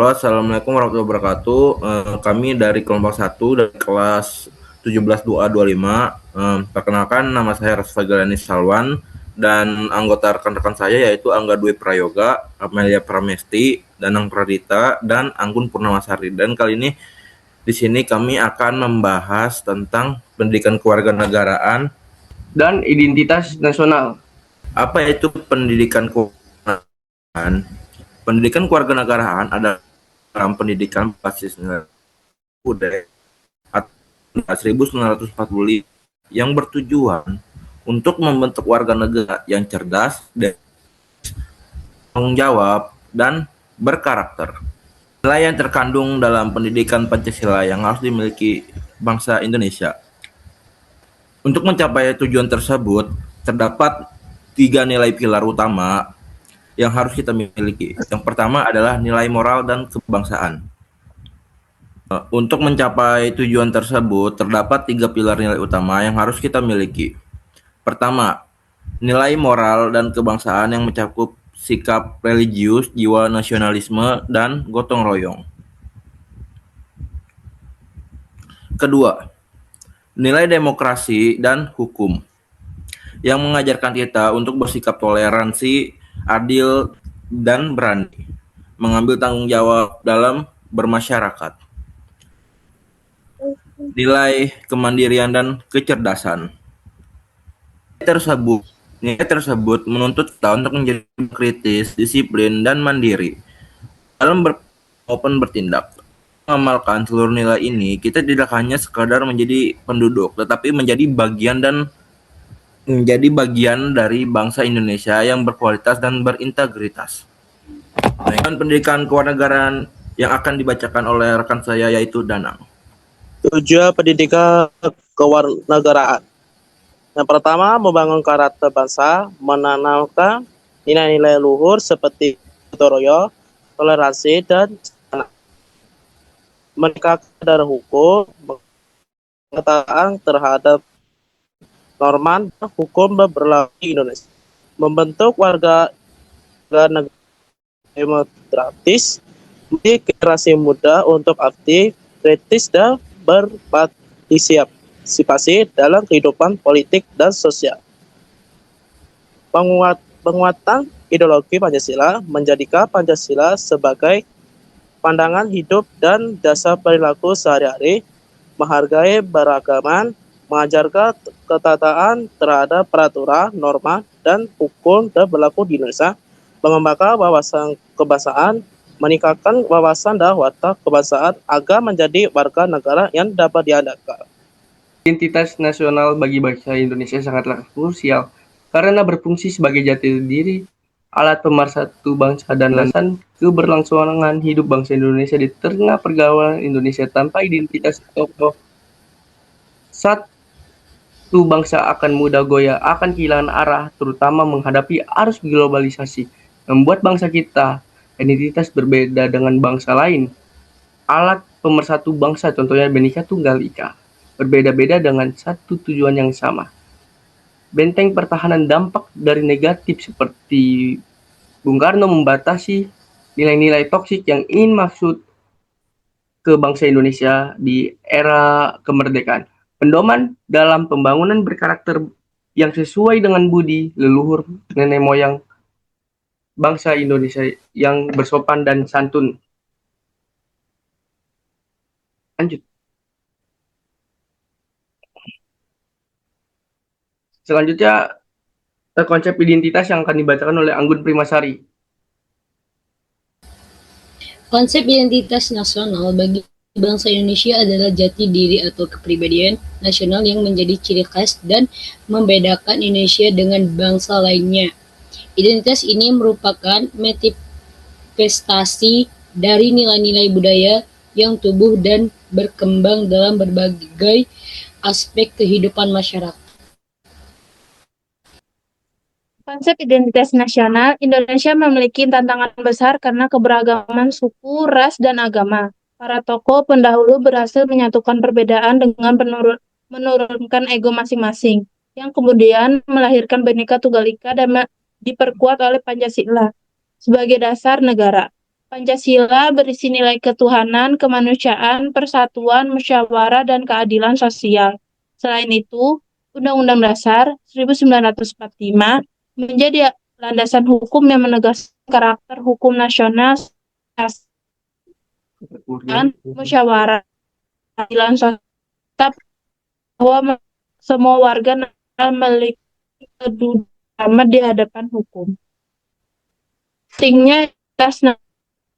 Halo, Assalamualaikum warahmatullahi wabarakatuh. Kami dari kelompok 1 dari kelas 17 2A25. Perkenalkan, nama saya Rasfa Galani Salwan dan anggota rekan-rekan saya yaitu Angga Dwi Prayoga, Amelia Pramesti, Danang Pradita, dan Anggun Purnamasari. Dan kali ini di sini kami akan membahas tentang pendidikan kewarganegaraan dan identitas nasional. Apa itu pendidikan kewarganegaraan? Pendidikan kewarganegaraan adalah pendidikan basis budaya 1945 yang bertujuan untuk membentuk warga negara yang cerdas, bertanggung jawab, dan berkarakter. Nilai yang terkandung dalam pendidikan Pancasila yang harus dimiliki bangsa Indonesia. Untuk mencapai tujuan tersebut, terdapat 3 nilai pilar utama yang harus kita miliki. Yang pertama adalah nilai moral dan kebangsaan. Untuk mencapai tujuan tersebut, terdapat 3 pilar nilai utama yang harus kita miliki. Pertama, nilai moral dan kebangsaan yang mencakup sikap religius, jiwa nasionalisme, dan gotong royong. Kedua, nilai demokrasi dan hukum yang mengajarkan kita untuk bersikap toleransi, adil, dan berani mengambil tanggung jawab dalam bermasyarakat. Nilai kemandirian dan kecerdasan. Nilai tersebut menuntut kita untuk menjadi kritis, disiplin, dan mandiri dalam maupun bertindak. Mengamalkan seluruh nilai ini, kita tidak hanya sekadar menjadi penduduk, tetapi menjadi bagian dari bangsa Indonesia yang berkualitas dan berintegritas. Pendidikan kewarganegaraan yang akan dibacakan oleh rekan saya yaitu Danang. Tujuan pendidikan kewarganegaraan. Yang pertama, membangun karakter bangsa, menanamkan nilai-nilai luhur seperti gotong royong, toleransi, dan meningkatkan kadar hukum, pengetahuan terhadap norma dan hukum berlaku di Indonesia, membentuk warga negara demokratis, mendidik generasi muda untuk aktif, kritis, dan berpartisipasi dalam kehidupan politik dan sosial. Penguatan ideologi Pancasila menjadikan Pancasila sebagai pandangan hidup dan dasar perilaku sehari-hari, menghargai beragaman, mengajarkan ketaatan terhadap peraturan, norma, dan hukum yang berlaku di Indonesia, mengembangkan wawasan kebangsaan, meningkatkan wawasan dan watak kebangsaan agar menjadi warga negara yang dapat diandalkan. Identitas nasional bagi bangsa Indonesia sangatlah krusial karena berfungsi sebagai jati diri, alat pemersatu bangsa dan landasan keberlangsungan hidup bangsa Indonesia di tengah pergaulan Indonesia. Tanpa identitas tokoh, satu bangsa akan mudah goyah, akan kehilangan arah, terutama menghadapi arus globalisasi. Membuat bangsa kita identitas berbeda dengan bangsa lain. Alat pemersatu bangsa, contohnya Bhinneka Tunggal Ika, berbeda-beda dengan satu tujuan yang sama. Benteng pertahanan dampak dari negatif seperti Bung Karno membatasi nilai-nilai toksik yang ingin masuk ke bangsa Indonesia di era kemerdekaan. Pedoman dalam pembangunan berkarakter yang sesuai dengan budi leluhur nenek moyang bangsa Indonesia yang bersopan dan santun. Lanjut. Selanjutnya, konsep identitas yang akan dibacakan oleh Anggun Primasari. Konsep identitas nasional bagi bangsa Indonesia adalah jati diri atau kepribadian nasional yang menjadi ciri khas dan membedakan Indonesia dengan bangsa lainnya. Identitas ini merupakan manifestasi dari nilai-nilai budaya yang tumbuh dan berkembang dalam berbagai aspek kehidupan masyarakat. Konsep identitas nasional, Indonesia memiliki tantangan besar karena keberagaman suku, ras, dan agama. Para tokoh pendahulu berhasil menyatukan perbedaan dengan menurunkan ego masing-masing, yang kemudian melahirkan Bhinneka Tunggal Ika dan diperkuat oleh Pancasila sebagai dasar negara. Pancasila berisi nilai ketuhanan, kemanusiaan, persatuan, musyawarah, dan keadilan sosial. Selain itu, Undang-Undang Dasar 1945 menjadi landasan hukum yang menegaskan karakter hukum nasional dan musyawarah keadilan sosial bahwa semua warga negara memiliki kedudukan sama di hadapan hukum. Pentingnya identitas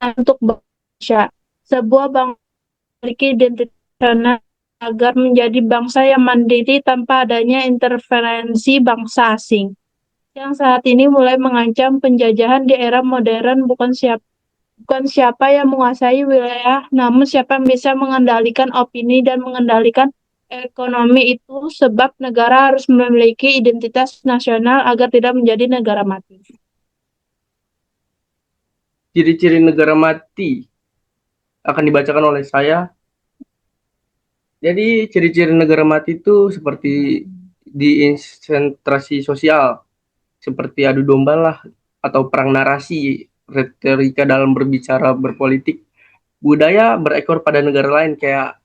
untuk bangsa. Sebuah bangsa memiliki identitas nasional agar menjadi bangsa yang mandiri tanpa adanya interferensi bangsa asing. Yang saat ini mulai mengancam penjajahan di era modern bukan siapa yang menguasai wilayah, namun siapa yang bisa mengendalikan opini dan mengendalikan ekonomi itu sebab negara harus memiliki identitas nasional agar tidak menjadi negara mati. Ciri-ciri negara mati akan dibacakan oleh saya. Jadi ciri-ciri negara mati itu seperti diinsentrasi sosial, seperti adu domba lah, atau perang narasi, retorika dalam berbicara berpolitik, budaya berekor pada negara lain kayak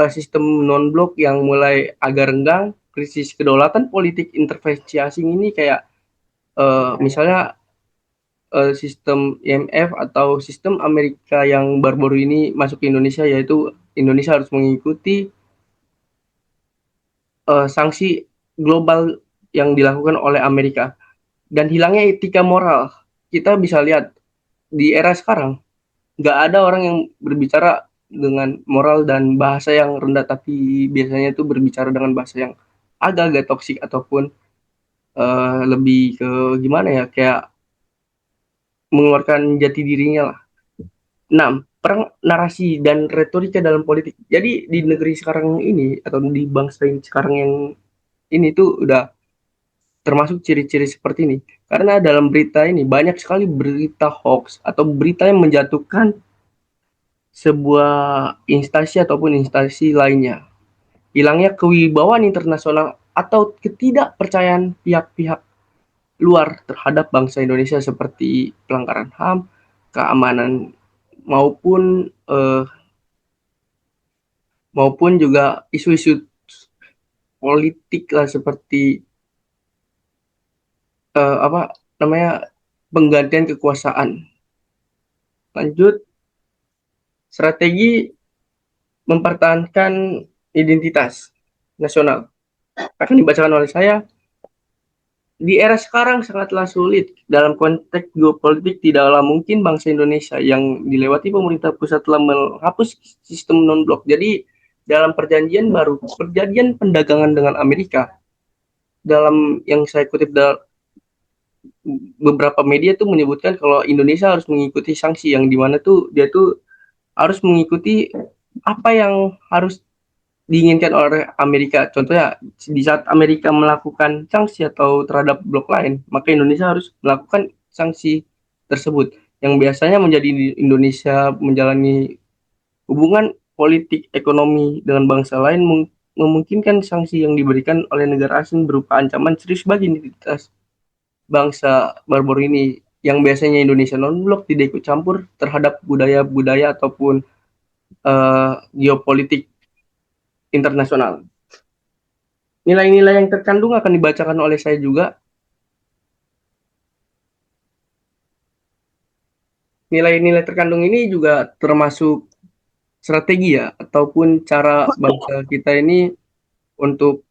sistem non-blok yang mulai agak renggang, krisis kedaulatan politik intervensi asing ini kayak misalnya sistem IMF atau sistem Amerika yang baru-baru ini masuk ke Indonesia, yaitu Indonesia harus mengikuti sanksi global yang dilakukan oleh Amerika dan hilangnya etika moral. Kita bisa lihat di era sekarang nggak ada orang yang berbicara dengan moral dan bahasa yang rendah, tapi biasanya itu berbicara dengan bahasa yang agak-agak toksik ataupun lebih ke gimana ya, kayak mengeluarkan jati dirinya lah. 6. Perang narasi dan retorika dalam politik. Jadi di negeri sekarang ini atau di bangsa ini sekarang yang ini tuh udah termasuk ciri-ciri seperti ini. Karena dalam berita ini banyak sekali berita hoax atau berita yang menjatuhkan sebuah instansi ataupun instansi lainnya. Hilangnya kewibawaan internasional atau ketidakpercayaan pihak-pihak luar terhadap bangsa Indonesia seperti pelanggaran HAM, keamanan maupun juga isu-isu politik lah seperti apa namanya, penggantian kekuasaan. Lanjut, strategi mempertahankan identitas nasional akan dibacakan oleh saya. Di era sekarang sangatlah sulit. Dalam konteks geopolitik, tidaklah mungkin bangsa Indonesia yang dilewati pemerintah pusat telah menghapus sistem non-blok. Jadi, dalam perjanjian baru, perjanjian pendagangan dengan Amerika, dalam yang saya kutip beberapa media tuh menyebutkan kalau Indonesia harus mengikuti sanksi yang dimana tuh dia tuh harus mengikuti apa yang harus diinginkan oleh Amerika. Contohnya di saat Amerika melakukan sanksi atau terhadap blok lain, maka Indonesia harus melakukan sanksi tersebut. Yang biasanya menjadi Indonesia menjalani hubungan politik ekonomi dengan bangsa lain memungkinkan sanksi yang diberikan oleh negara asing berupa ancaman serius bagi identitas bangsa baru-baru ini, yang biasanya Indonesia non-blok tidak ikut campur terhadap budaya-budaya ataupun geopolitik internasional. Nilai-nilai yang terkandung akan dibacakan oleh saya juga. Nilai-nilai terkandung ini juga termasuk strategi ya, ataupun cara bangsa kita ini untuk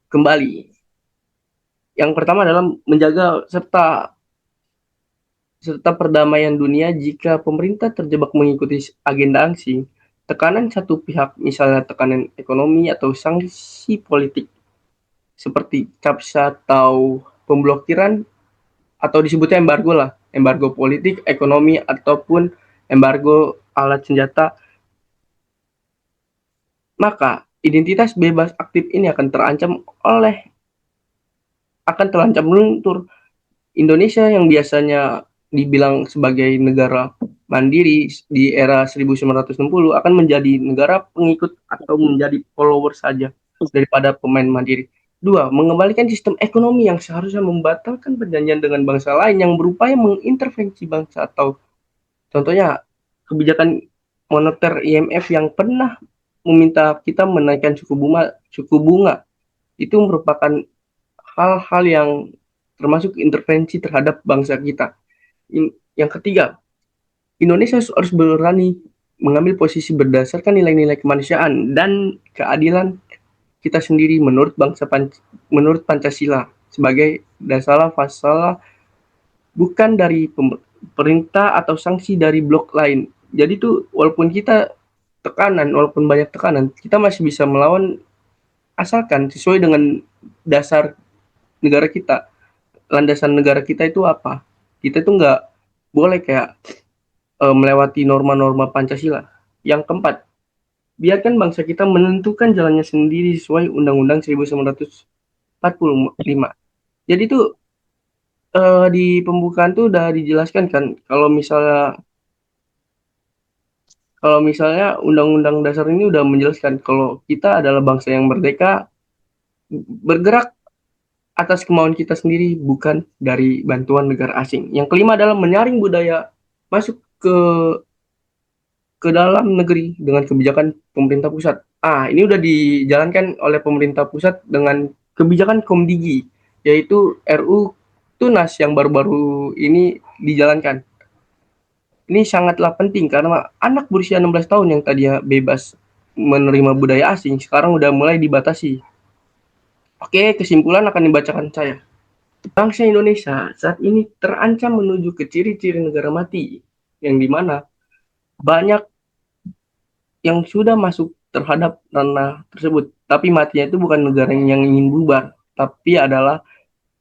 kembali. Yang pertama adalah menjaga serta perdamaian dunia. Jika pemerintah terjebak mengikuti agenda asing, tekanan satu pihak, misalnya tekanan ekonomi atau sanksi politik seperti capsa atau pemblokiran atau disebutnya embargo lah, embargo politik, ekonomi ataupun embargo alat senjata, maka identitas bebas aktif ini akan terancam luntur. Indonesia yang biasanya dibilang sebagai negara mandiri di era 1960 akan menjadi negara pengikut atau menjadi follower saja daripada pemain mandiri. 2. Mengembalikan sistem ekonomi yang seharusnya membatalkan perjanjian dengan bangsa lain yang berupaya mengintervensi bangsa, atau contohnya kebijakan moneter IMF yang pernah meminta kita menaikkan suku bunga itu merupakan hal-hal yang termasuk intervensi terhadap bangsa kita. Yang ketiga, Indonesia harus berani mengambil posisi berdasarkan nilai-nilai kemanusiaan dan keadilan kita sendiri menurut Pancasila sebagai dasar fasalah, bukan dari pemerintah atau sanksi dari blok lain. Jadi tuh walaupun banyak tekanan, kita masih bisa melawan asalkan sesuai dengan dasar negara kita. Landasan negara kita itu apa? Kita tuh nggak boleh kayak melewati norma-norma Pancasila. Yang keempat, biarkan bangsa kita menentukan jalannya sendiri sesuai Undang-Undang 1945. Jadi tuh di pembukaan tuh udah dijelaskan kan kalau misalnya Undang-Undang Dasar ini udah menjelaskan kalau kita adalah bangsa yang merdeka, bergerak atas kemauan kita sendiri, bukan dari bantuan negara asing. Yang kelima adalah menyaring budaya masuk ke dalam negeri dengan kebijakan pemerintah pusat. Ini udah dijalankan oleh pemerintah pusat dengan kebijakan Komdigi, yaitu RU Tunas yang baru-baru ini dijalankan. Ini sangatlah penting karena anak berusia 16 tahun yang tadinya bebas menerima budaya asing sekarang udah mulai dibatasi. Oke, kesimpulan akan dibacakan saya. Bangsa Indonesia saat ini terancam menuju ke ciri-ciri negara mati, yang dimana banyak yang sudah masuk terhadap ranah tersebut. Tapi matinya itu bukan negara yang ingin bubar, tapi adalah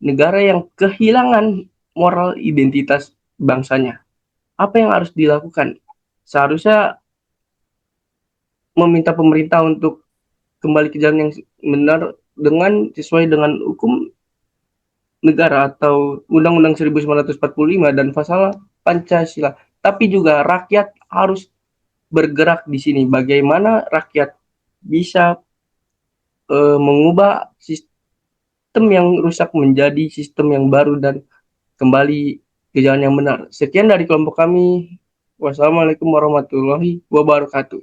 negara yang kehilangan moral identitas bangsanya. Apa yang harus dilakukan? Seharusnya meminta pemerintah untuk kembali ke jalan yang benar sesuai dengan hukum negara atau Undang-Undang 1945 dan pasal Pancasila. Tapi juga rakyat harus bergerak di sini. Bagaimana rakyat bisa mengubah sistem yang rusak menjadi sistem yang baru dan kembali ke jalan yang benar. Sekian dari kelompok kami. Wassalamualaikum warahmatullahi wabarakatuh.